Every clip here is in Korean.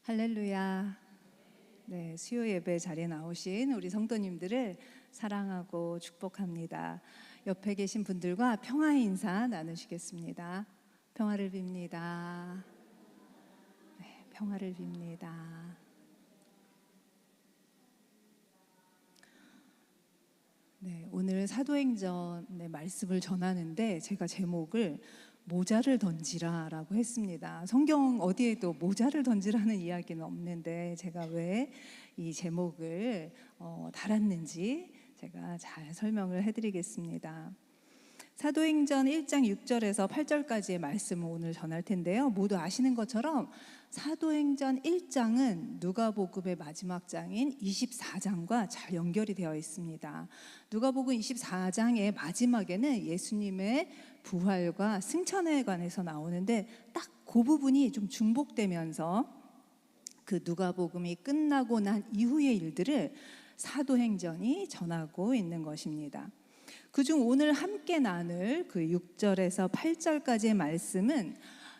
할렐루야. 네, 수요 예배 자리에 나오신 우리 성도님들을 사랑하고 축복합니다. 옆에 계신 분들과 평화의 인사 나누시겠습니다. 평화를 빕니다. 네, 평화를 빕니다. 네, 오늘 사도행전의 말씀을 전하는데 제가 제목을 모자를 던지라라고 했습니다. 성경 어디에도 모자를 던지라는 이야기는 없는데 제가 왜 이 제목을 달았는지 제가 잘 설명을 해드리겠습니다. 사도행전 1장 6절에서 8절까지의 말씀을 오늘 전할 텐데요. 모두 아시는 것처럼 사도행전 1장은 누가복음의 마지막 장인 24장과 잘 연결이 되어 있습니다. 누가복음 24장의 마지막에는 예수님의 부활과 승천에 관해서 나오는데 딱 그 부분이 좀 중복되면서 그 누가복음이 끝나고 난 이후의 일들을 사도행전이 전하고 있는 것입니다. 그중 오늘 함께 나눌 그 6절에서 8절까지의 말씀은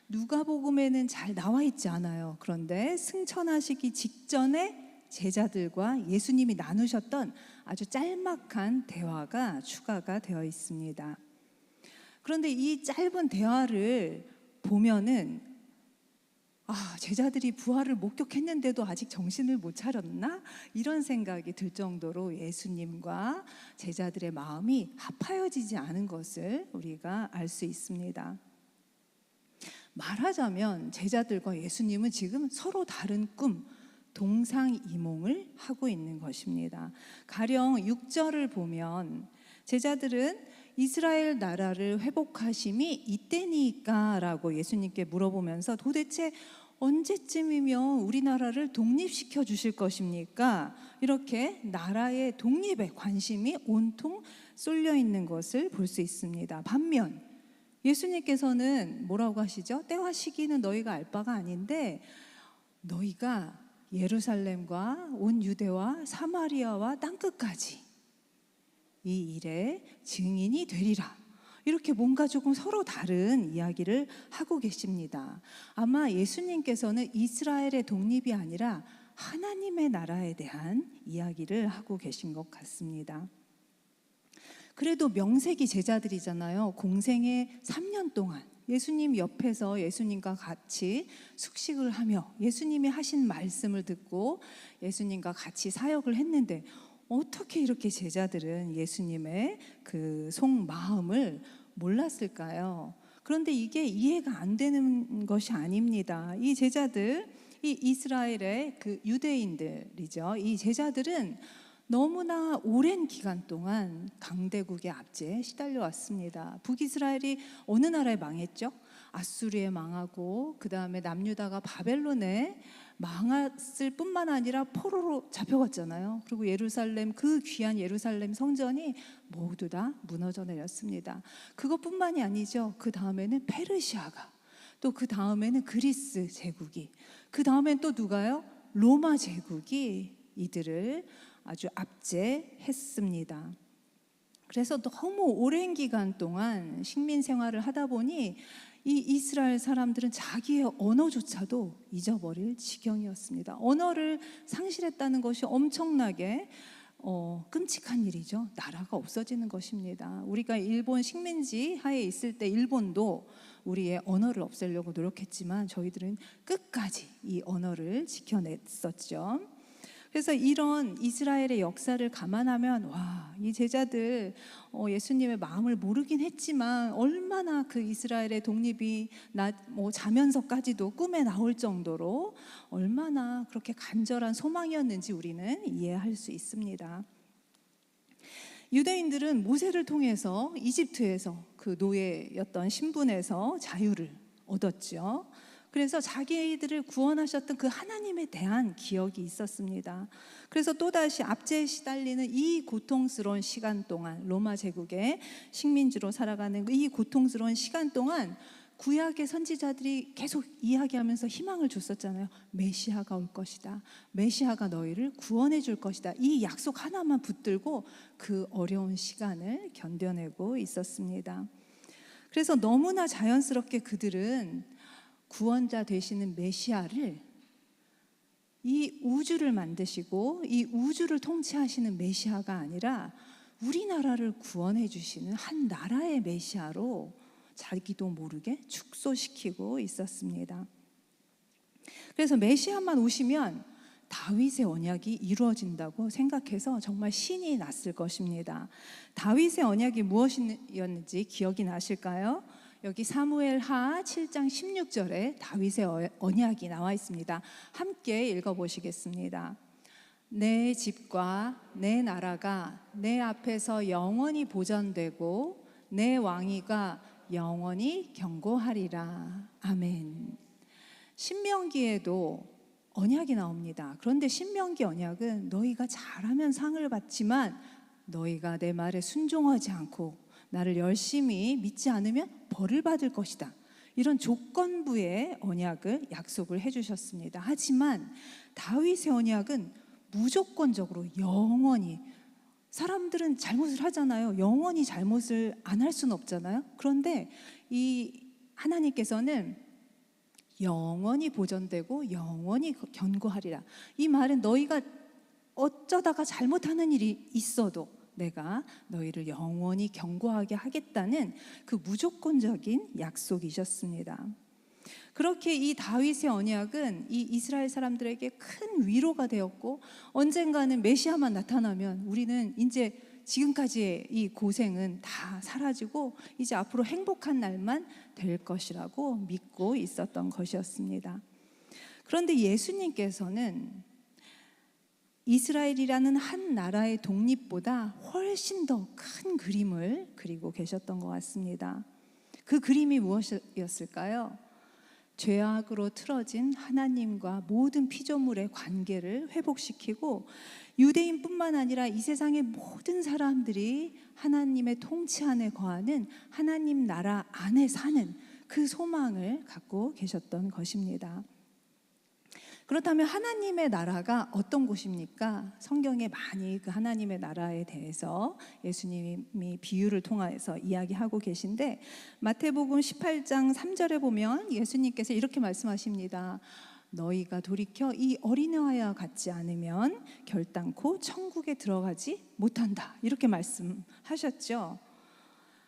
누가복음에는 잘 나와 있지 않아요. 그런데 승천하시기 직전에 제자들과 예수님이 나누셨던 아주 짤막한 대화가 추가가 되어 있습니다. 그런데 이 짧은 대화를 보면은 제자들이 부활을 목격했는데도 아직 정신을 못 차렸나? 이런 생각이 들 정도로 예수님과 제자들의 마음이 합하여지지 않은 것을 우리가 알 수 있습니다. 말하자면 제자들과 예수님은 지금 서로 다른 꿈, 동상이몽을 하고 있는 것입니다. 가령 6절을 보면 제자들은 이스라엘 나라를 회복하심이 이때니까 라고 예수님께 물어보면서 도대체 언제쯤이면 우리나라를 독립시켜 주실 것입니까? 이렇게 나라의 독립에 관심이 온통 쏠려 있는 것을 볼 수 있습니다. 반면 예수님께서는 뭐라고 하시죠? 때와 시기는 너희가 알 바가 아닌데 너희가 예루살렘과 온 유대와 사마리아와 땅끝까지 이 일의 증인이 되리라. 이렇게 뭔가 조금 서로 다른 이야기를 하고 계십니다. 아마 예수님께서는 이스라엘의 독립이 아니라 하나님의 나라에 대한 이야기를 하고 계신 것 같습니다. 그래도 명색이 제자들이잖아요. 공생의 3년 동안 예수님 옆에서 예수님과 같이 숙식을 하며 예수님이 하신 말씀을 듣고 예수님과 같이 사역을 했는데 어떻게 이렇게 제자들은 예수님의 그 속마음을 몰랐을까요? 그런데 이게 이해가 안 되는 것이 아닙니다. 이 제자들, 이 이스라엘의 그 유대인들이죠. 이 제자들은 너무나 오랜 기간 동안 강대국의 압제에 시달려 왔습니다. 북이스라엘이 어느 나라에 망했죠? 아수르에 망하고 그 다음에 남유다가 바벨론에 망했을 뿐만 아니라 포로로 잡혀갔잖아요. 그리고 예루살렘, 그 귀한 예루살렘 성전이 모두 다 무너져 내렸습니다. 그것뿐만이 아니죠. 그 다음에는 페르시아가, 또 그 다음에는 그리스 제국이, 그 다음엔 또 누가요? 로마 제국이 이들을 아주 압제했습니다. 그래서 너무 오랜 기간 동안 식민 생활을 하다 보니 이 이스라엘 사람들은 자기의 언어조차도 잊어버릴 지경이었습니다. 언어를 상실했다는 것이 엄청나게 끔찍한 일이죠. 나라가 없어지는 것입니다. 우리가 일본 식민지 하에 있을 때 일본도 우리의 언어를 없애려고 노력했지만 저희들은 끝까지 이 언어를 지켜냈었죠. 그래서 이런 이스라엘의 역사를 감안하면 이 제자들 예수님의 마음을 모르긴 했지만 얼마나 그 이스라엘의 독립이 자면서까지도 꿈에 나올 정도로 얼마나 그렇게 간절한 소망이었는지 우리는 이해할 수 있습니다. 유대인들은 모세를 통해서 이집트에서 그 노예였던 신분에서 자유를 얻었죠. 그래서 자기들을 구원하셨던 그 하나님에 대한 기억이 있었습니다. 그래서 또다시 압제에 시달리는 이 고통스러운 시간 동안, 로마 제국의 식민지로 살아가는 이 고통스러운 시간 동안 구약의 선지자들이 계속 이야기하면서 희망을 줬었잖아요. 메시아가 올 것이다. 메시아가 너희를 구원해 줄 것이다. 이 약속 하나만 붙들고 그 어려운 시간을 견뎌내고 있었습니다. 그래서 너무나 자연스럽게 그들은 구원자 되시는 메시아를 이 우주를 만드시고 이 우주를 통치하시는 메시아가 아니라 우리나라를 구원해 주시는 한 나라의 메시아로 자기도 모르게 축소시키고 있었습니다. 그래서 메시아만 오시면 다윗의 언약이 이루어진다고 생각해서 정말 신이 났을 것입니다. 다윗의 언약이 무엇이었는지 기억이 나실까요? 여기 사무엘하 7장 16절에 다윗의 언약이 나와 있습니다. 함께 읽어보시겠습니다. 내 집과 내 나라가 내 앞에서 영원히 보전되고 내 왕위가 영원히 견고하리라. 아멘. 신명기에도 언약이 나옵니다. 그런데 신명기 언약은 너희가 잘하면 상을 받지만 너희가 내 말에 순종하지 않고 나를 열심히 믿지 않으면 벌을 받을 것이다. 이런 조건부의 언약을 약속을 해주셨습니다. 하지만 다윗의 언약은 무조건적으로 영원히, 사람들은 잘못을 하잖아요. 영원히 잘못을 안 할 수는 없잖아요. 그런데 이 하나님께서는 영원히 보존되고 영원히 견고하리라. 이 말은 너희가 어쩌다가 잘못하는 일이 있어도 내가 너희를 영원히 견고하게 하겠다는 그 무조건적인 약속이셨습니다. 그렇게 이 다윗의 언약은 이 이스라엘 사람들에게 큰 위로가 되었고, 언젠가는 메시아만 나타나면 우리는 이제 지금까지의 이 고생은 다 사라지고 이제 앞으로 행복한 날만 될 것이라고 믿고 있었던 것이었습니다. 그런데 예수님께서는 이스라엘이라는 한 나라의 독립보다 훨씬 더 큰 그림을 그리고 계셨던 것 같습니다. 그 그림이 무엇이었을까요? 죄악으로 틀어진 하나님과 모든 피조물의 관계를 회복시키고 유대인뿐만 아니라 이 세상의 모든 사람들이 하나님의 통치 안에 거하는 하나님 나라 안에 사는 그 소망을 갖고 계셨던 것입니다. 그렇다면 하나님의 나라가 어떤 곳입니까? 성경에 많이 그 하나님의 나라에 대해서 예수님이 비유를 통해서 이야기하고 계신데, 마태복음 18장 3절에 보면 예수님께서 이렇게 말씀하십니다. 너희가 돌이켜 이 어린아이와 같지 않으면 결단코 천국에 들어가지 못한다. 이렇게 말씀하셨죠.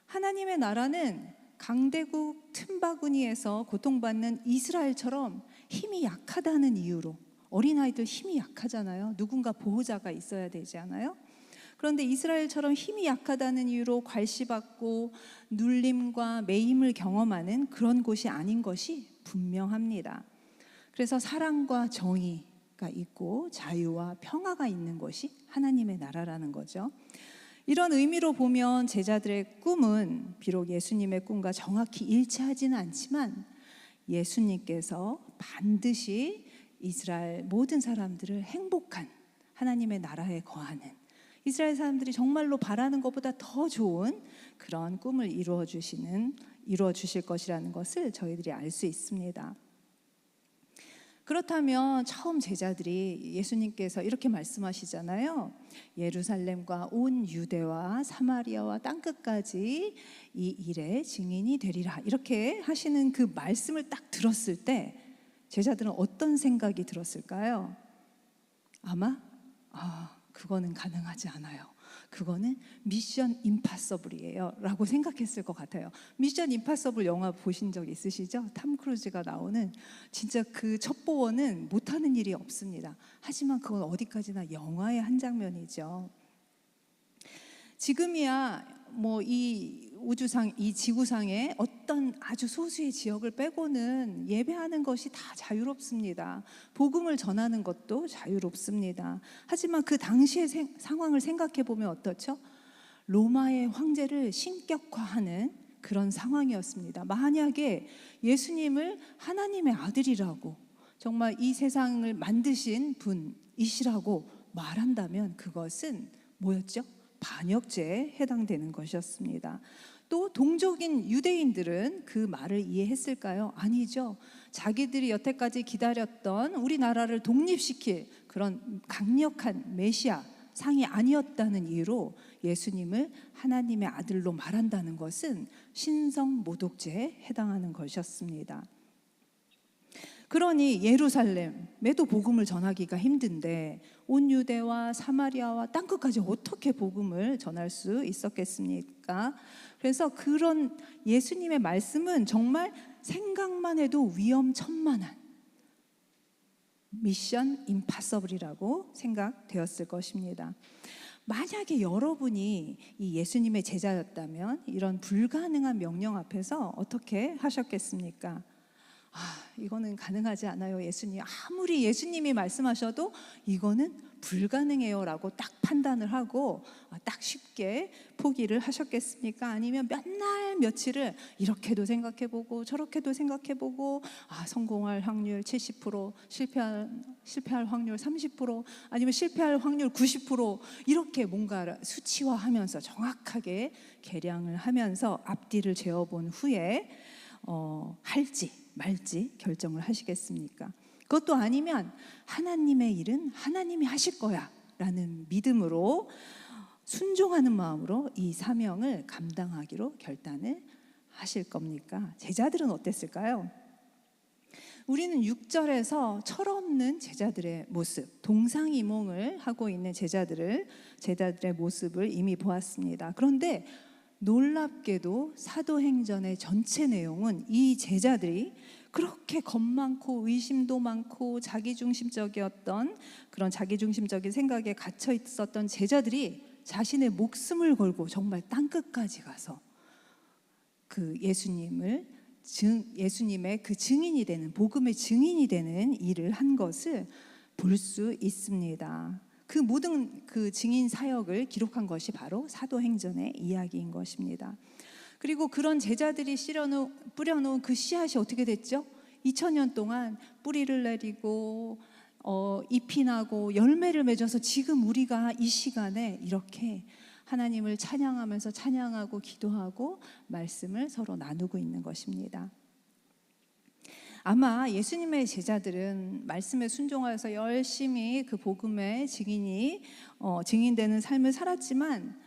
하나님의 나라는 강대국 틈바구니에서 고통받는 이스라엘처럼 힘이 약하다는 이유로, 어린아이들 힘이 약하잖아요. 누군가 보호자가 있어야 되지 않아요? 그런데 이스라엘처럼 힘이 약하다는 이유로 괄시받고 눌림과 매임을 경험하는 그런 곳이 아닌 것이 분명합니다. 그래서 사랑과 정의가 있고 자유와 평화가 있는 것이 하나님의 나라라는 거죠. 이런 의미로 보면 제자들의 꿈은 비록 예수님의 꿈과 정확히 일치하지는 않지만 예수님께서 반드시 이스라엘 모든 사람들을 행복한 하나님의 나라에 거하는, 이스라엘 사람들이 정말로 바라는 것보다 더 좋은 그런 꿈을 이루어 주실 것이라는 것을 저희들이 알 수 있습니다. 그렇다면 처음 제자들이 예수님께서 이렇게 말씀하시잖아요. 예루살렘과 온 유대와 사마리아와 땅끝까지 이 일의 증인이 되리라. 이렇게 하시는 그 말씀을 딱 들었을 때 제자들은 어떤 생각이 들었을까요? 아마 그거는 가능하지 않아요. 그거는 미션 임파서블이에요 라고 생각했을 것 같아요. 미션 임파서블 영화 보신 적 있으시죠? 탐 크루즈가 나오는, 진짜 그 첩보원은 못하는 일이 없습니다. 하지만 그건 어디까지나 영화의 한 장면이죠. 지금이야 이 우주상, 이 지구상의 어떤 아주 소수의 지역을 빼고는 예배하는 것이 다 자유롭습니다. 복음을 전하는 것도 자유롭습니다. 하지만 그 당시의 상황을 생각해 보면 어떻죠? 로마의 황제를 신격화하는 그런 상황이었습니다. 만약에 예수님을 하나님의 아들이라고, 정말 이 세상을 만드신 분이시라고 말한다면 그것은 뭐였죠? 반역죄에 해당되는 것이었습니다. 또 동족인 유대인들은 그 말을 이해했을까요? 아니죠. 자기들이 여태까지 기다렸던 우리나라를 독립시킬 그런 강력한 메시아 상이 아니었다는 이유로 예수님을 하나님의 아들로 말한다는 것은 신성모독죄에 해당하는 것이었습니다. 그러니 예루살렘, 매도 복음을 전하기가 힘든데 온 유대와 사마리아와 땅끝까지 어떻게 복음을 전할 수 있었겠습니까? 그래서 그런 예수님의 말씀은 정말 생각만 해도 위험천만한 미션 임파서블이라고 생각되었을 것입니다. 만약에 여러분이 이 예수님의 제자였다면 이런 불가능한 명령 앞에서 어떻게 하셨겠습니까? 이거는 가능하지 않아요. 예수님, 아무리 예수님이 말씀하셔도 이거는 불가능해요 라고 딱 판단을 하고 딱 쉽게 포기를 하셨겠습니까? 아니면 몇 날 며칠을 이렇게도 생각해보고 저렇게도 생각해보고 성공할 확률 70%, 실패할 확률 30%, 아니면 실패할 확률 90% 이렇게 뭔가 수치화하면서 정확하게 계량을 하면서 앞뒤를 재어본 후에 할지 말지 결정을 하시겠습니까? 그것도 아니면 하나님의 일은 하나님이 하실 거야 라는 믿음으로 순종하는 마음으로 이 사명을 감당하기로 결단을 하실 겁니까? 제자들은 어땠을까요? 우리는 6절에서 철없는 제자들의 모습, 동상이몽을 하고 있는 제자들의 모습을 이미 보았습니다. 그런데 놀랍게도 사도행전의 전체 내용은 이 제자들이 그렇게 겁 많고 의심도 많고 자기중심적이었던 그런 자기중심적인 생각에 갇혀 있었던 제자들이 자신의 목숨을 걸고 정말 땅끝까지 가서 그 예수님의 그 증인이 되는, 복음의 증인이 되는 일을 한 것을 볼 수 있습니다. 그 모든 그 증인 사역을 기록한 것이 바로 사도행전의 이야기인 것입니다. 그리고 그런 제자들이 뿌려놓은 그 씨앗이 어떻게 됐죠? 2000년 동안 뿌리를 내리고 잎이 나고 열매를 맺어서 지금 우리가 이 시간에 이렇게 하나님을 찬양하면서 찬양하고 기도하고 말씀을 서로 나누고 있는 것입니다. 아마 예수님의 제자들은 말씀에 순종하여서 열심히 그 복음의 증인되는 삶을 살았지만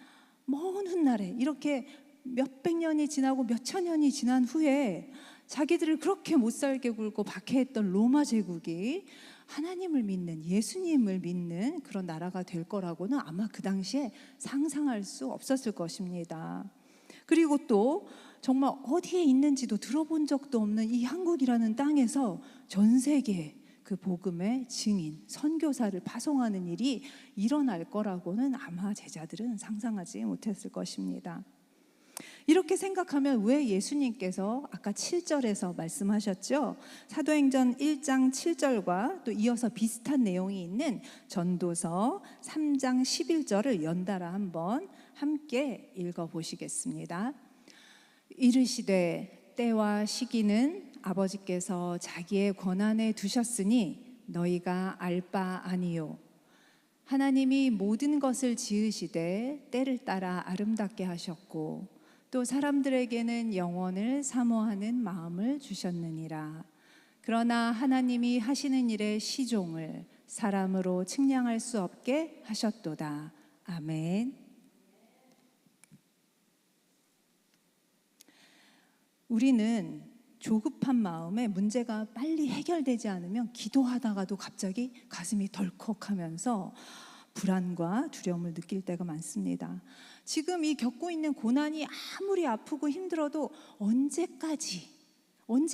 먼 훗날에 이렇게 몇백 년이 지나고 몇천 년이 지난 후에 자기들을 그렇게 못살게 굴고 박해했던 로마 제국이 하나님을 믿는, 예수님을 믿는 그런 나라가 될 거라고는 아마 그 당시에 상상할 수 없었을 것입니다. 그리고 또 정말 어디에 있는지도 들어본 적도 없는 이 한국이라는 땅에서 전 세계에 그 복음의 증인, 선교사를 파송하는 일이 일어날 거라고는 아마 제자들은 상상하지 못했을 것입니다. 이렇게 생각하면 왜 예수님께서 아까 7절에서 말씀하셨죠? 사도행전 1장 7절과 또 이어서 비슷한 내용이 있는 전도서 3장 11절을 연달아 한번 함께 읽어보시겠습니다. 이르시되 때와 시기는 아버지께서 자기의 권한에 두셨으니 너희가 알 바 아니요. 하나님이 모든 것을 지으시되 때를 따라 아름답게 하셨고 또 사람들에게는 영원을 사모하는 마음을 주셨느니라. 그러나 하나님이 하시는 일의 시종을 사람으로 측량할 수 없게 하셨도다. 아멘. 우리는 조급한 마음에 문제가 빨리 해결되지 않으면 기도하다가도 갑자기 가슴이 덜컥하면서 불안과 두려움을 느낄 때가 많습니다. 지금 이 겪고 있는 고난이 아무리 아프고 힘들어도 언제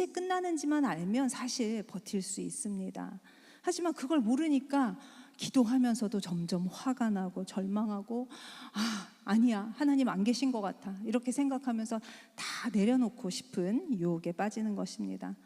끝나는지만 알면 사실 버틸 수 있습니다. 하지만 그걸 모르니까 기도하면서도 점점 화가 나고 절망하고 아니야, 하나님 안 계신 것 같아 이렇게 생각하면서 다 내려놓고 싶은 유혹에 빠지는 것입니다.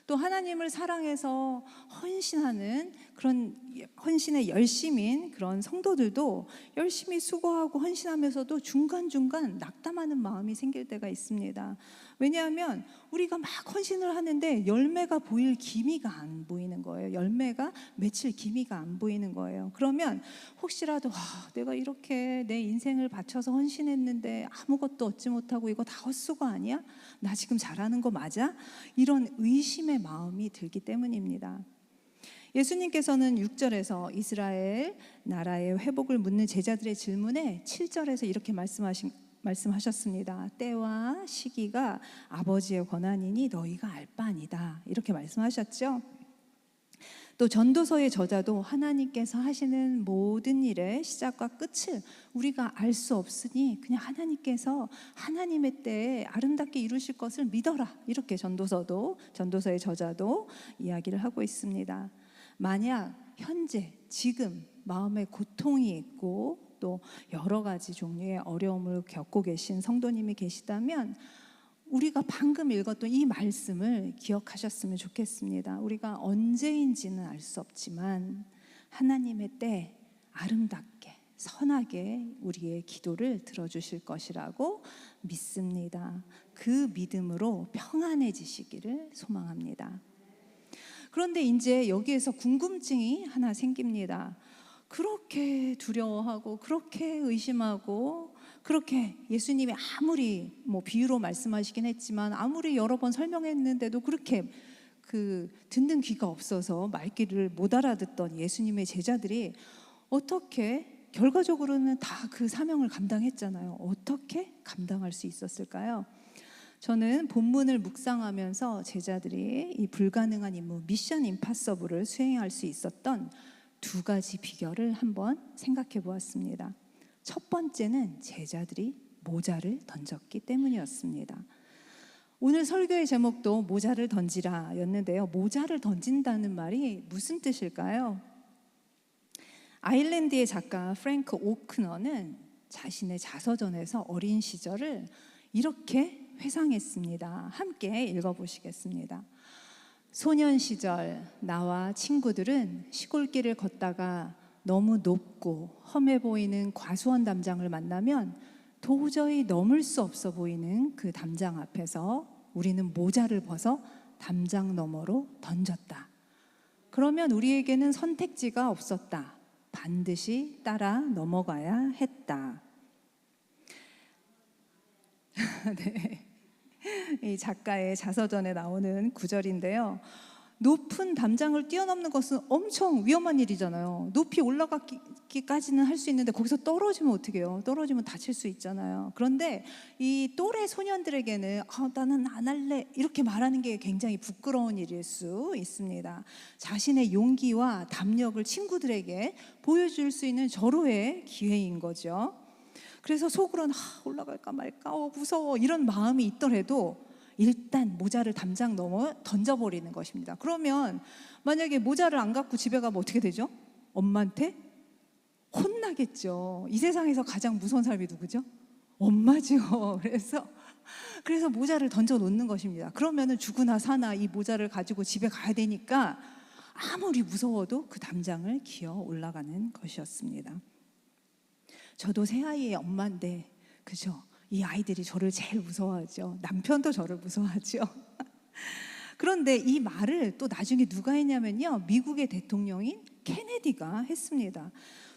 또 하나님을 사랑해서 헌신하는 그런 헌신의 열심인 그런 성도들도 열심히 수고하고 헌신하면서도 중간중간 낙담하는 마음이 생길 때가 있습니다. 왜냐하면 우리가 막 헌신을 하는데 열매가 보일 기미가 안 보이는 거예요. 열매가 맺힐 기미가 안 보이는 거예요. 그러면 혹시라도 내가 이렇게 내 인생을 바쳐서 헌신했는데 아무것도 얻지 못하고 이거 다 헛수고 아니야? 나 지금 잘하는 거 맞아? 이런 의심의 마음이 들기 때문입니다. 예수님께서는 6절에서 이스라엘 나라의 회복을 묻는 제자들의 질문에 7절에서 이렇게 말씀하셨습니다. 때와 시기가 아버지의 권한이니 너희가 알 바 아니다. 이렇게 말씀하셨죠. 또 전도서의 저자도 하나님께서 하시는 모든 일의 시작과 끝을 우리가 알 수 없으니 그냥 하나님께서 하나님의 때에 아름답게 이루실 것을 믿어라, 이렇게 전도서의 저자도 이야기를 하고 있습니다. 만약 현재 지금 마음에 고통이 있고 또 여러 가지 종류의 어려움을 겪고 계신 성도님이 계시다면 우리가 방금 읽었던 이 말씀을 기억하셨으면 좋겠습니다. 우리가 언제인지는 알 수 없지만 하나님의 때 아름답게 선하게 우리의 기도를 들어주실 것이라고 믿습니다. 그 믿음으로 평안해지시기를 소망합니다. 그런데 이제 여기에서 궁금증이 하나 생깁니다. 그렇게 두려워하고 그렇게 의심하고 그렇게 예수님이 아무리 비유로 말씀하시긴 했지만 아무리 여러 번 설명했는데도 그렇게 듣는 귀가 없어서 말귀를 못 알아듣던 예수님의 제자들이 어떻게 결과적으로는 다 그 사명을 감당했잖아요. 어떻게 감당할 수 있었을까요? 저는 본문을 묵상하면서 제자들이 이 불가능한 임무 미션 임파서블을 수행할 수 있었던 두 가지 비결을 한번 생각해 보았습니다. 첫 번째는 제자들이 모자를 던졌기 때문이었습니다. 오늘 설교의 제목도 모자를 던지라 였는데요. 모자를 던진다는 말이 무슨 뜻일까요? 아일랜드의 작가 프랭크 오크너는 자신의 자서전에서 어린 시절을 이렇게 회상했습니다. 함께 읽어보시겠습니다. 소년 시절 나와 친구들은 시골길을 걷다가 너무 높고 험해 보이는 과수원 담장을 만나면 도저히 넘을 수 없어 보이는 그 담장 앞에서 우리는 모자를 벗어 담장 너머로 던졌다. 그러면 우리에게는 선택지가 없었다. 반드시 따라 넘어가야 했다. 네. 이 작가의 자서전에 나오는 구절인데요. 높은 담장을 뛰어넘는 것은 엄청 위험한 일이잖아요. 높이 올라가기까지는 할 수 있는데 거기서 떨어지면 어떻게 해요? 떨어지면 다칠 수 있잖아요. 그런데 이 또래 소년들에게는 나는 안 할래 이렇게 말하는 게 굉장히 부끄러운 일일 수 있습니다. 자신의 용기와 담력을 친구들에게 보여줄 수 있는 절호의 기회인 거죠. 그래서 속으로는 올라갈까 말까 무서워 이런 마음이 있더라도 일단 모자를 담장 넘어 던져버리는 것입니다. 그러면 만약에 모자를 안 갖고 집에 가면 어떻게 되죠? 엄마한테 혼나겠죠. 이 세상에서 가장 무서운 사람이 누구죠? 엄마죠. 그래서 모자를 던져 놓는 것입니다. 그러면은 죽으나 사나 이 모자를 가지고 집에 가야 되니까 아무리 무서워도 그 담장을 기어 올라가는 것이었습니다. 저도 새 아이의 엄마인데 그죠? 이 아이들이 저를 제일 무서워하죠. 남편도 저를 무서워하죠. 그런데 이 말을 또 나중에 누가 했냐면요, 미국의 대통령인 케네디가 했습니다.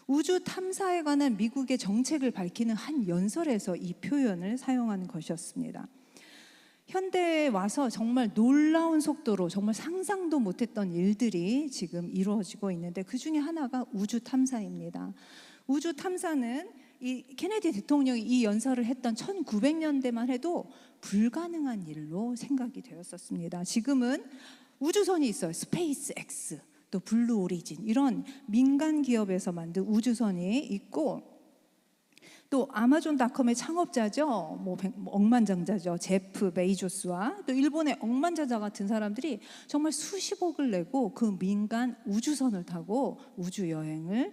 우주 탐사에 관한 미국의 정책을 밝히는 한 연설에서 이 표현을 사용하는 것이었습니다. 현대에 와서 정말 놀라운 속도로 정말 상상도 못했던 일들이 지금 이루어지고 있는데 그 중에 하나가 우주 탐사입니다. 우주 탐사는 이 케네디 대통령이 이 연설을 했던 1900년대만 해도 불가능한 일로 생각이 되었었습니다. 지금은 우주선이 있어요. 스페이스 X, 또 블루 오리진 이런 민간 기업에서 만든 우주선이 있고 또 아마존닷컴의 창업자죠. 억만장자죠. 제프 베이조스와 또 일본의 억만장자 같은 사람들이 정말 수십억을 내고 그 민간 우주선을 타고 우주 여행을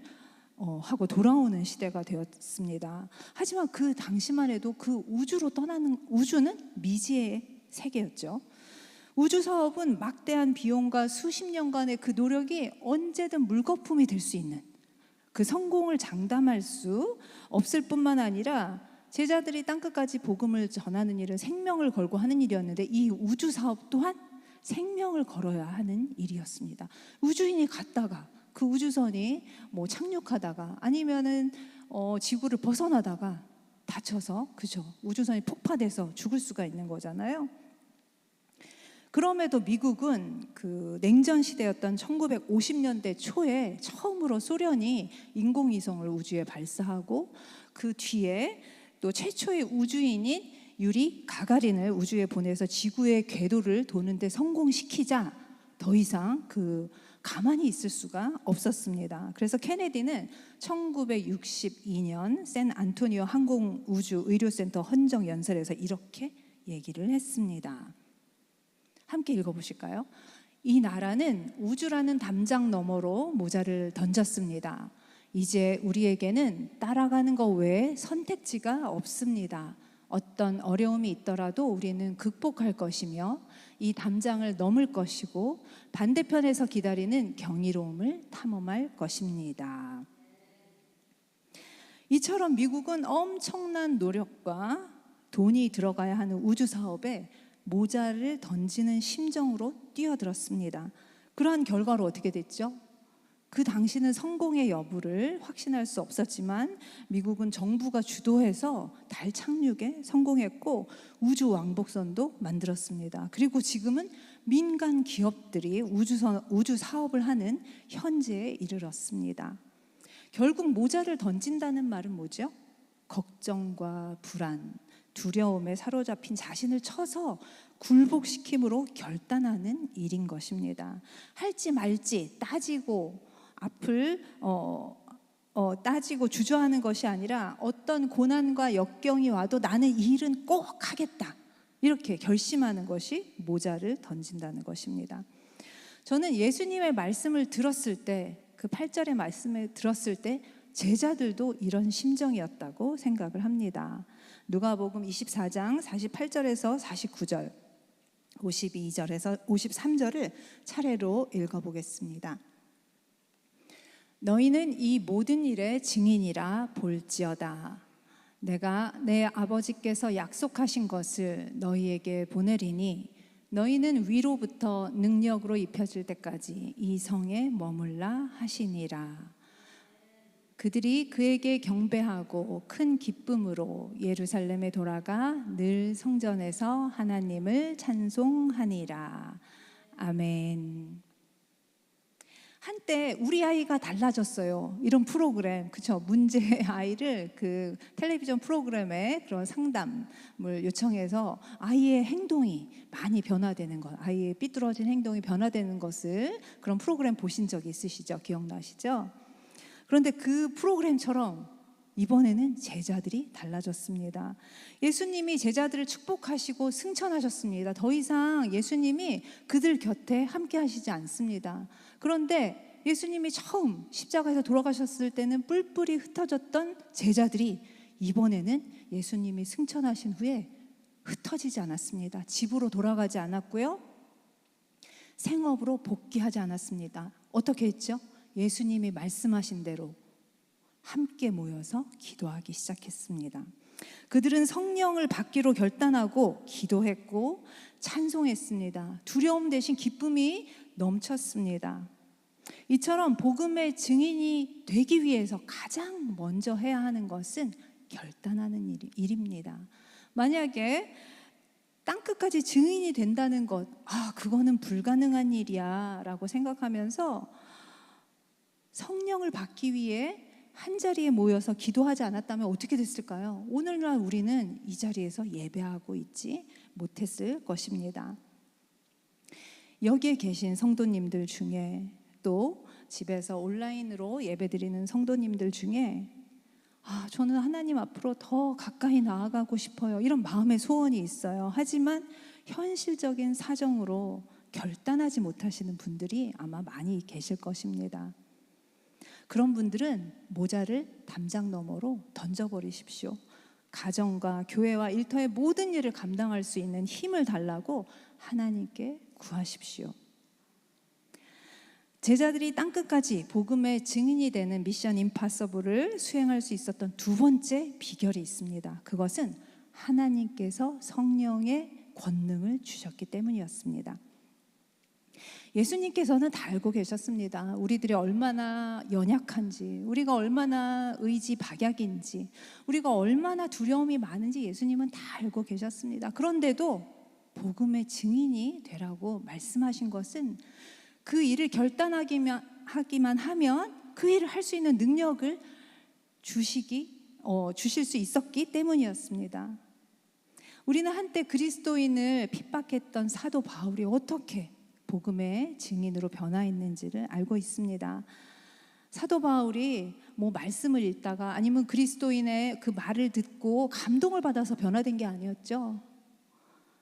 하고 돌아오는 시대가 되었습니다. 하지만 그 당시만 해도 그 우주로 떠나는 우주는 미지의 세계였죠. 우주 사업은 막대한 비용과 수십 년간의 그 노력이 언제든 물거품이 될 수 있는 그 성공을 장담할 수 없을 뿐만 아니라 제자들이 땅끝까지 복음을 전하는 일은 생명을 걸고 하는 일이었는데 이 우주 사업 또한 생명을 걸어야 하는 일이었습니다. 우주인이 갔다가 그 우주선이 착륙하다가 아니면은 지구를 벗어나다가 다쳐서 그죠? 우주선이 폭파돼서 죽을 수가 있는 거잖아요. 그럼에도 미국은 그 냉전 시대였던 1950년대 초에 처음으로 소련이 인공위성을 우주에 발사하고 그 뒤에 또 최초의 우주인인 유리 가가린을 우주에 보내서 지구의 궤도를 도는데 성공시키자 더 이상 그 가만히 있을 수가 없었습니다. 그래서 케네디는 1962년 샌 안토니오 항공우주의료센터 헌정연설에서 이렇게 얘기를 했습니다. 함께 읽어보실까요? 이 나라는 우주라는 담장 너머로 모자를 던졌습니다. 이제 우리에게는 따라가는 것 외에 선택지가 없습니다. 어떤 어려움이 있더라도 우리는 극복할 것이며 이 담장을 넘을 것이고 반대편에서 기다리는 경이로움을 탐험할 것입니다. 이처럼 미국은 엄청난 노력과 돈이 들어가야 하는 우주 사업에 모자를 던지는 심정으로 뛰어들었습니다. 그러한 결과로 어떻게 됐죠? 그 당시는 성공의 여부를 확신할 수 없었지만 미국은 정부가 주도해서 달 착륙에 성공했고 우주 왕복선도 만들었습니다. 그리고 지금은 민간 기업들이 우주 사업을 하는 현재에 이르렀습니다. 결국 모자를 던진다는 말은 뭐죠? 걱정과 불안, 두려움에 사로잡힌 자신을 쳐서 굴복시킴으로 결단하는 일인 것입니다. 할지 말지 따지고 앞을 따지고 주저하는 것이 아니라 어떤 고난과 역경이 와도 나는 이 일은 꼭 하겠다, 이렇게 결심하는 것이 모자를 던진다는 것입니다. 저는 예수님의 말씀을 들었을 때, 그 8절의 말씀을 들었을 때 제자들도 이런 심정이었다고 생각을 합니다. 누가복음 24장 48절에서 49절, 52절에서 53절을 차례로 읽어보겠습니다. 너희는 이 모든 일의 증인이라 볼지어다. 내가 내 아버지께서 약속하신 것을 너희에게 보내리니 너희는 위로부터 능력으로 입혀질 때까지 이 성에 머물라 하시니라. 그들이 그에게 경배하고 큰 기쁨으로 예루살렘에 돌아가 늘 성전에서 하나님을 찬송하니라. 아멘. 한때 우리 아이가 달라졌어요. 이런 프로그램, 그렇죠? 문제 아이를 그 텔레비전 프로그램에 그런 상담을 요청해서 아이의 행동이 많이 변화되는 것, 아이의 삐뚤어진 행동이 변화되는 것을 그런 프로그램 보신 적 있으시죠? 기억나시죠? 그런데 그 프로그램처럼 이번에는 제자들이 달라졌습니다. 예수님이 제자들을 축복하시고 승천하셨습니다. 더 이상 예수님이 그들 곁에 함께 하시지 않습니다. 그런데 예수님이 처음 십자가에서 돌아가셨을 때는 뿔뿔이 흩어졌던 제자들이 이번에는 예수님이 승천하신 후에 흩어지지 않았습니다. 집으로 돌아가지 않았고요, 생업으로 복귀하지 않았습니다. 어떻게 했죠? 예수님이 말씀하신 대로 함께 모여서 기도하기 시작했습니다. 그들은 성령을 받기로 결단하고 기도했고 찬송했습니다. 두려움 대신 기쁨이 넘쳤습니다. 이처럼 복음의 증인이 되기 위해서 가장 먼저 해야 하는 것은 결단하는 일입니다. 만약에 땅끝까지 증인이 된다는 것, 그거는 불가능한 일이야 라고 생각하면서 성령을 받기 위해 한자리에 모여서 기도하지 않았다면 어떻게 됐을까요? 오늘날 우리는 이 자리에서 예배하고 있지 못했을 것입니다. 여기에 계신 성도님들 중에, 또 집에서 온라인으로 예배드리는 성도님들 중에 저는 하나님 앞으로 더 가까이 나아가고 싶어요, 이런 마음의 소원이 있어요. 하지만 현실적인 사정으로 결단하지 못하시는 분들이 아마 많이 계실 것입니다. 그런 분들은 모자를 담장 너머로 던져버리십시오. 가정과 교회와 일터의 모든 일을 감당할 수 있는 힘을 달라고 하나님께 구하십시오. 제자들이 땅끝까지 복음의 증인이 되는 미션 임파서블을 수행할 수 있었던 두 번째 비결이 있습니다. 그것은 하나님께서 성령의 권능을 주셨기 때문이었습니다. 예수님께서는 다 알고 계셨습니다. 우리들이 얼마나 연약한지, 우리가 얼마나 의지 박약인지, 우리가 얼마나 두려움이 많은지 예수님은 다 알고 계셨습니다. 그런데도 복음의 증인이 되라고 말씀하신 것은 그 일을 결단하기만 하면 그 일을 할 수 있는 능력을 주실 수 있었기 때문이었습니다. 우리는 한때 그리스도인을 핍박했던 사도 바울이 어떻게 복음의 증인으로 변화했는지를 알고 있습니다. 사도 바울이 뭐 말씀을 읽다가 아니면 그리스도인의 그 말을 듣고 감동을 받아서 변화된 게 아니었죠.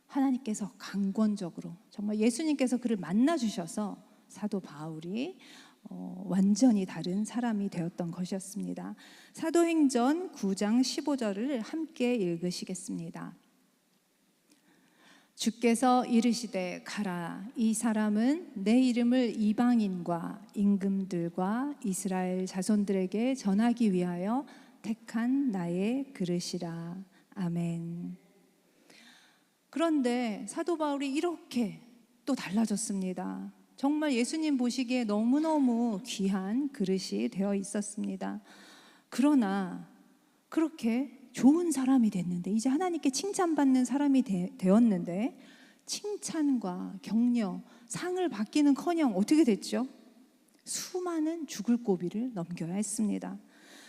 하나님께서 강권적으로 정말 예수님께서 그를 만나 주셔서 사도 바울이 완전히 다른 사람이 되었던 것이었습니다. 사도행전 9장 15절을 함께 읽으시겠습니다. 주께서 이르시되 가라, 이 사람은 내 이름을 이방인과 임금들과 이스라엘 자손들에게 전하기 위하여 택한 나의 그릇이라. 아멘. 그런데 사도 바울이 이렇게 또 달라졌습니다. 정말 예수님 보시기에 너무너무 귀한 그릇이 되어 있었습니다. 그러나 그렇게 좋은 사람이 됐는데, 이제 하나님께 칭찬받는 사람이 되었는데 칭찬과 격려, 상을 받기는커녕 어떻게 됐죠? 수많은 죽을 고비를 넘겨야 했습니다.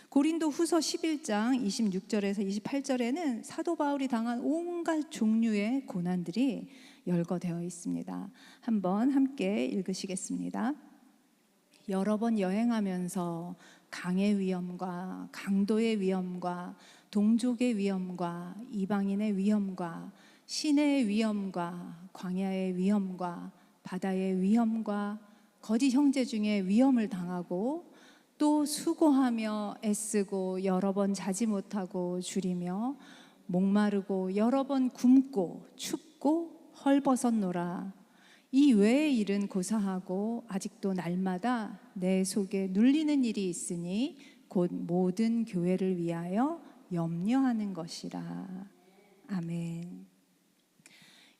고린도 후서 11장 26절에서 28절에는 사도 바울이 당한 온갖 종류의 고난들이 열거되어 있습니다. 한번 함께 읽으시겠습니다. 여러 번 여행하면서 강의 위험과 강도의 위험과 동족의 위험과 이방인의 위험과 시내의 위험과 광야의 위험과 바다의 위험과 거짓 형제 중에 위험을 당하고 또 수고하며 애쓰고 여러 번 자지 못하고 줄이며 목마르고 여러 번 굶고 춥고 헐벗었노라. 이 외의 일은 고사하고 아직도 날마다 내 속에 눌리는 일이 있으니 곧 모든 교회를 위하여 염려하는 것이라. 아멘.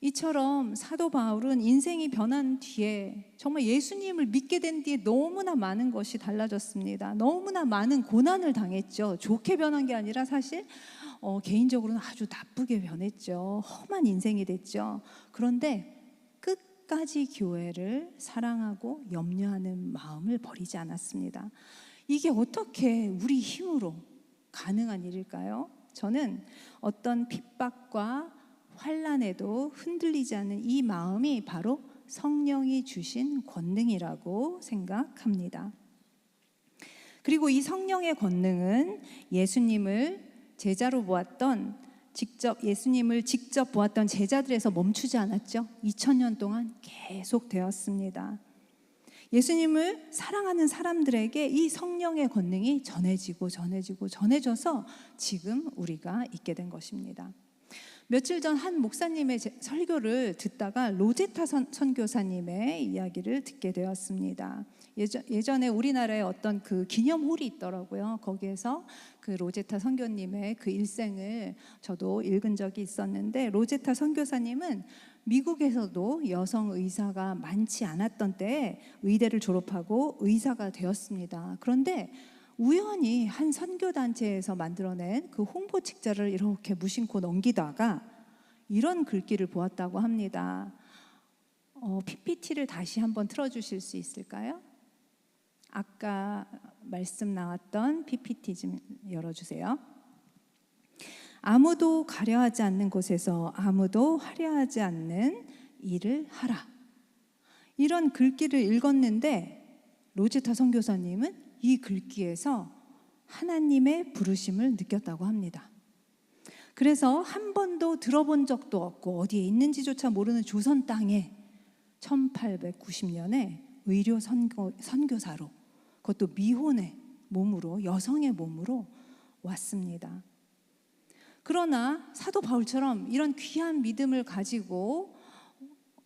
이처럼 사도 바울은 인생이 변한 뒤에, 정말 예수님을 믿게 된 뒤에 너무나 많은 것이 달라졌습니다. 너무나 많은 고난을 당했죠. 좋게 변한 게 아니라 사실 개인적으로는 아주 나쁘게 변했죠. 험한 인생이 됐죠. 그런데 끝까지 교회를 사랑하고 염려하는 마음을 버리지 않았습니다. 이게 어떻게 우리 힘으로 가능한 일일까요? 저는 어떤 핍박과 환난에도 흔들리지 않는 이 마음이 바로 성령이 주신 권능이라고 생각합니다. 그리고 이 성령의 권능은 예수님을 제자로 보았던 예수님을 직접 보았던 제자들에서 멈추지 않았죠. 2000년 동안 계속 되었습니다. 예수님을 사랑하는 사람들에게 이 성령의 권능이 전해져서 지금 우리가 있게 된 것입니다. 며칠 전 한 목사님의 설교를 듣다가 로제타 선교사님의 이야기를 듣게 되었습니다. 예전에 우리나라에 어떤 그 기념홀이 있더라고요. 거기에서 그 로제타 선교님의 그 일생을 저도 읽은 적이 있었는데, 로제타 선교사님은 미국에서도 여성 의사가 많지 않았던 때에 의대를 졸업하고 의사가 되었습니다. 그런데 우연히 한 선교단체에서 만들어낸 그 홍보 책자를 이렇게 무심코 넘기다가 이런 글귀를 보았다고 합니다. PPT를 다시 한번 틀어주실 수 있을까요? 아까 말씀 나왔던 PPT 좀 열어주세요. 아무도 가려하지 않는 곳에서 아무도 화려하지 않는 일을 하라. 이런 글귀를 읽었는데 로제타 선교사님은 이 글귀에서 하나님의 부르심을 느꼈다고 합니다. 그래서 한 번도 들어본 적도 없고 어디에 있는지조차 모르는 조선 땅에 1890년에 의료 선교사로, 그것도 미혼의 몸으로, 여성의 몸으로 왔습니다. 그러나 사도 바울처럼 이런 귀한 믿음을 가지고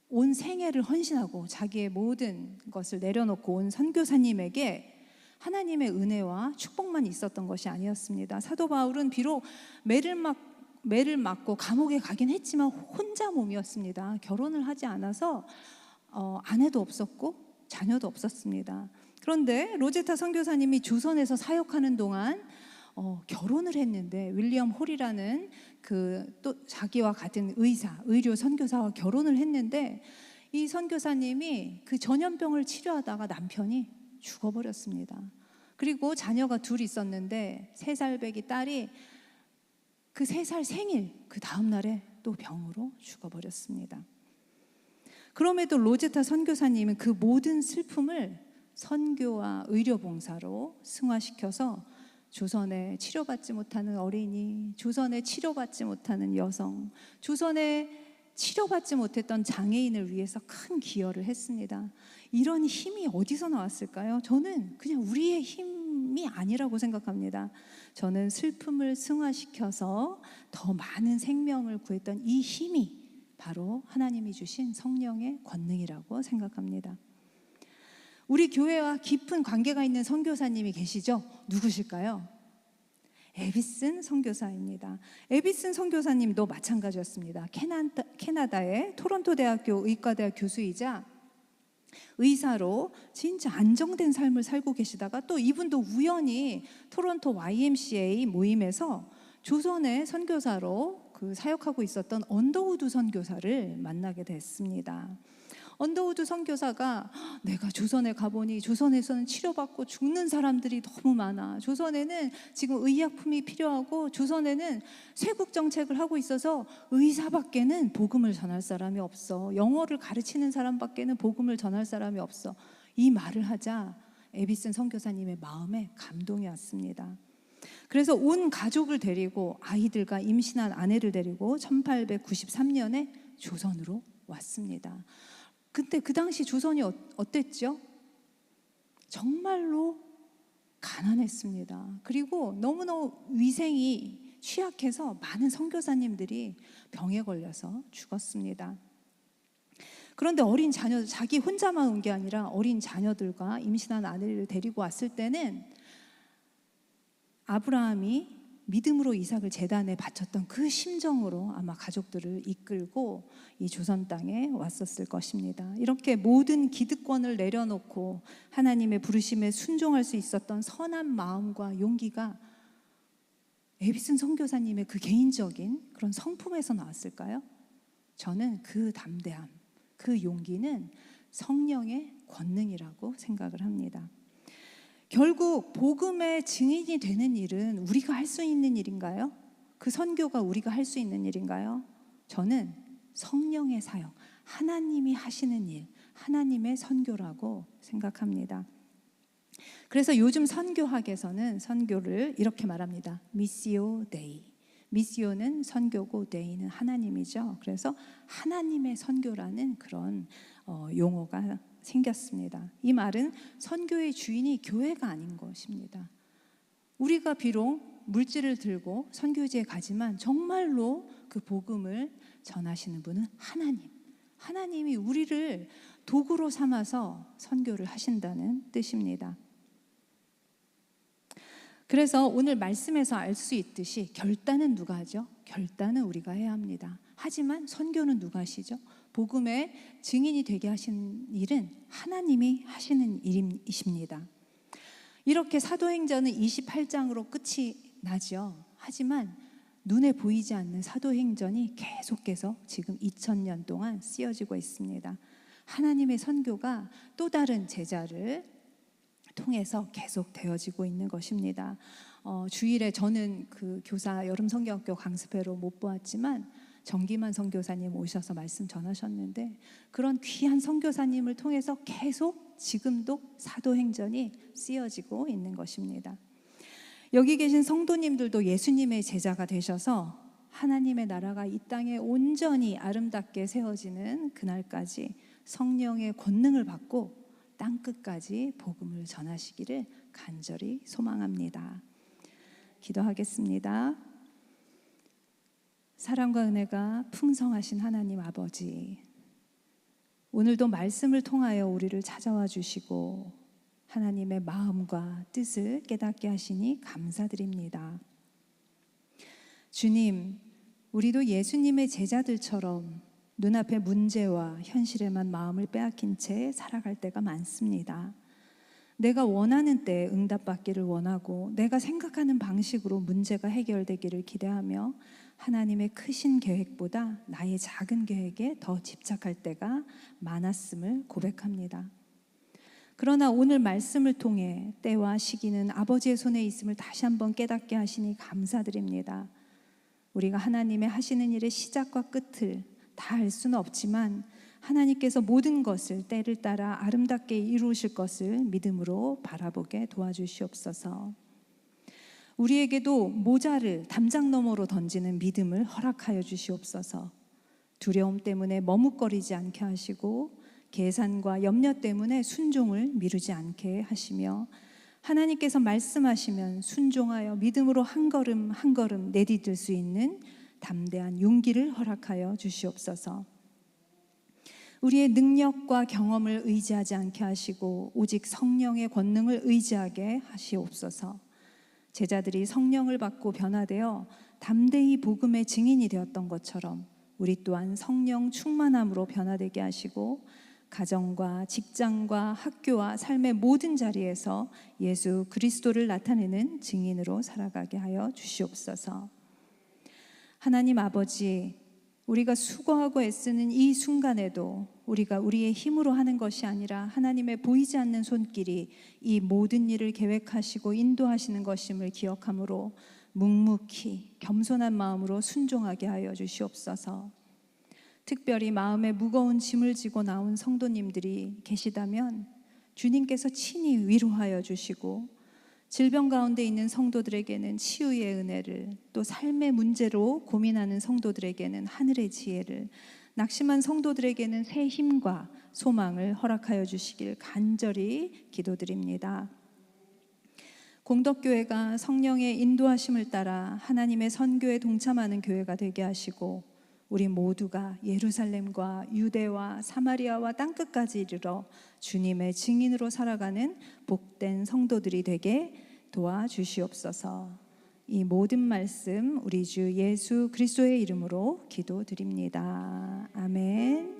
온 생애를 헌신하고 자기의 모든 것을 내려놓고 온 선교사님에게 하나님의 은혜와 축복만 있었던 것이 아니었습니다. 사도 바울은 비록 매를 맞고 감옥에 가긴 했지만 혼자 몸이었습니다. 결혼을 하지 않아서 아내도 없었고 자녀도 없었습니다. 그런데 로제타 선교사님이 조선에서 사역하는 동안 결혼을 했는데, 윌리엄 홀이라는 또 자기와 같은 의료 선교사와 결혼을 했는데, 이 선교사님이 그 전염병을 치료하다가 남편이 죽어버렸습니다. 그리고 자녀가 둘 있었는데 3살 배기 딸이 그 3살 생일 그 다음 날에 또 병으로 죽어버렸습니다. 그럼에도 로제타 선교사님은 그 모든 슬픔을 선교와 의료봉사로 승화시켜서 조선에 치료받지 못하는 어린이, 조선에 치료받지 못하는 여성, 조선에 치료받지 못했던 장애인을 위해서 큰 기여를 했습니다. 이런 힘이 어디서 나왔을까요? 저는 그냥 우리의 힘이 아니라고 생각합니다. 저는 슬픔을 승화시켜서 더 많은 생명을 구했던 이 힘이 바로 하나님이 주신 성령의 권능이라고 생각합니다. 우리 교회와 깊은 관계가 있는 선교사님이 계시죠? 누구실까요? 에비슨 선교사입니다. 에비슨 선교사님도 마찬가지였습니다. 캐나다의 토론토 대학교 의과대학 교수이자 의사로 진짜 안정된 삶을 살고 계시다가 또 이분도 우연히 토론토 YMCA 모임에서 조선의 선교사로 사역하고 있었던 언더우드 선교사를 만나게 됐습니다. 언더우드 선교사가 내가 조선에 가보니 조선에서는 치료받고 죽는 사람들이 너무 많아. 조선에는 지금 의약품이 필요하고 조선에는 쇄국 정책을 하고 있어서 의사밖에는 복음을 전할 사람이 없어. 영어를 가르치는 사람밖에는 복음을 전할 사람이 없어. 이 말을 하자 에비슨 선교사님의 마음에 감동이 왔습니다. 그래서 온 가족을 데리고 아이들과 임신한 아내를 데리고 1893년에 조선으로 왔습니다. 그때 그 당시 조선이 어땠죠? 정말로 가난했습니다. 그리고 너무너무 위생이 취약해서 많은 선교사님들이 병에 걸려서 죽었습니다. 그런데 어린 자녀, 자기 혼자만 온 게 아니라 어린 자녀들과 임신한 아내를 데리고 왔을 때는 아브라함이 믿음으로 이삭을 제단에 바쳤던 그 심정으로 아마 가족들을 이끌고 이 조선 땅에 왔었을 것입니다. 이렇게 모든 기득권을 내려놓고 하나님의 부르심에 순종할 수 있었던 선한 마음과 용기가 에비슨 선교사님의 그 개인적인 그런 성품에서 나왔을까요? 저는 그 담대함, 그 용기는 성령의 권능이라고 생각을 합니다. 결국 복음의 증인이 되는 일은 우리가 할 수 있는 일인가요? 그 선교가 우리가 할 수 있는 일인가요? 저는 성령의 사역, 하나님이 하시는 일, 하나님의 선교라고 생각합니다. 그래서 요즘 선교학에서는 선교를 이렇게 말합니다. 미시오 데이. 미시오는 선교고 데이는 하나님이죠. 그래서 하나님의 선교라는 그런 용어가 생겼습니다. 이 말은 선교의 주인이 교회가 아닌 것입니다. 우리가 비록 물질을 들고 선교지에 가지만 정말로 그 복음을 전하시는 분은 하나님. 하나님이 우리를 도구로 삼아서 선교를 하신다는 뜻입니다. 그래서 오늘 말씀에서 알 수 있듯이 결단은 누가 하죠? 결단은 우리가 해야 합니다. 하지만 선교는 누가 하시죠? 복음의 증인이 되게 하신 일은 하나님이 하시는 일이십니다. 이렇게 사도행전은 28장으로 끝이 나죠. 하지만 눈에 보이지 않는 사도행전이 계속해서 지금 2000년 동안 쓰여지고 있습니다. 하나님의 선교가 또 다른 제자를 통해서 계속 되어지고 있는 것입니다. 주일에 저는 그 교사 여름 성경학교 강습회로 못 보았지만 정기만 선교사님 오셔서 말씀 전하셨는데 그런 귀한 선교사님을 통해서 계속 지금도 사도행전이 쓰여지고 있는 것입니다. 여기 계신 성도님들도 예수님의 제자가 되셔서 하나님의 나라가 이 땅에 온전히 아름답게 세워지는 그날까지 성령의 권능을 받고 땅끝까지 복음을 전하시기를 간절히 소망합니다. 기도하겠습니다. 사랑과 은혜가 풍성하신 하나님 아버지, 오늘도 말씀을 통하여 우리를 찾아와 주시고 하나님의 마음과 뜻을 깨닫게 하시니 감사드립니다. 주님, 우리도 예수님의 제자들처럼 눈앞의 문제와 현실에만 마음을 빼앗긴 채 살아갈 때가 많습니다. 내가 원하는 때에 응답받기를 원하고 내가 생각하는 방식으로 문제가 해결되기를 기대하며 하나님의 크신 계획보다 나의 작은 계획에 더 집착할 때가 많았음을 고백합니다. 그러나 오늘 말씀을 통해 때와 시기는 아버지의 손에 있음을 다시 한번 깨닫게 하시니 감사드립니다. 우리가 하나님의 하시는 일의 시작과 끝을 다 알 수는 없지만 하나님께서 모든 것을 때를 따라 아름답게 이루실 것을 믿음으로 바라보게 도와주시옵소서. 우리에게도 모자를 담장 너머로 던지는 믿음을 허락하여 주시옵소서. 두려움 때문에 머뭇거리지 않게 하시고 계산과 염려 때문에 순종을 미루지 않게 하시며 하나님께서 말씀하시면 순종하여 믿음으로 한 걸음 한 걸음 내디딜 수 있는 담대한 용기를 허락하여 주시옵소서. 우리의 능력과 경험을 의지하지 않게 하시고 오직 성령의 권능을 의지하게 하시옵소서. 제자들이 성령을 받고 변화되어 담대히 복음의 증인이 되었던 것처럼 우리 또한 성령 충만함으로 변화되게 하시고 가정과 직장과 학교와 삶의 모든 자리에서 예수 그리스도를 나타내는 증인으로 살아가게 하여 주시옵소서. 하나님 아버지, 우리가 수고하고 애쓰는 이 순간에도 우리가 우리의 힘으로 하는 것이 아니라 하나님의 보이지 않는 손길이 이 모든 일을 계획하시고 인도하시는 것임을 기억하므로 묵묵히 겸손한 마음으로 순종하게 하여 주시옵소서. 특별히 마음에 무거운 짐을 지고 나온 성도님들이 계시다면 주님께서 친히 위로하여 주시고 질병 가운데 있는 성도들에게는 치유의 은혜를, 또 삶의 문제로 고민하는 성도들에게는 하늘의 지혜를, 낙심한 성도들에게는 새 힘과 소망을 허락하여 주시길 간절히 기도드립니다. 공덕교회가 성령의 인도하심을 따라 하나님의 선교에 동참하는 교회가 되게 하시고 우리 모두가 예루살렘과 유대와 사마리아와 땅끝까지 이르러 주님의 증인으로 살아가는 복된 성도들이 되게 도와주시옵소서. 이 모든 말씀 우리 주 예수 그리스도의 이름으로 기도드립니다. 아멘.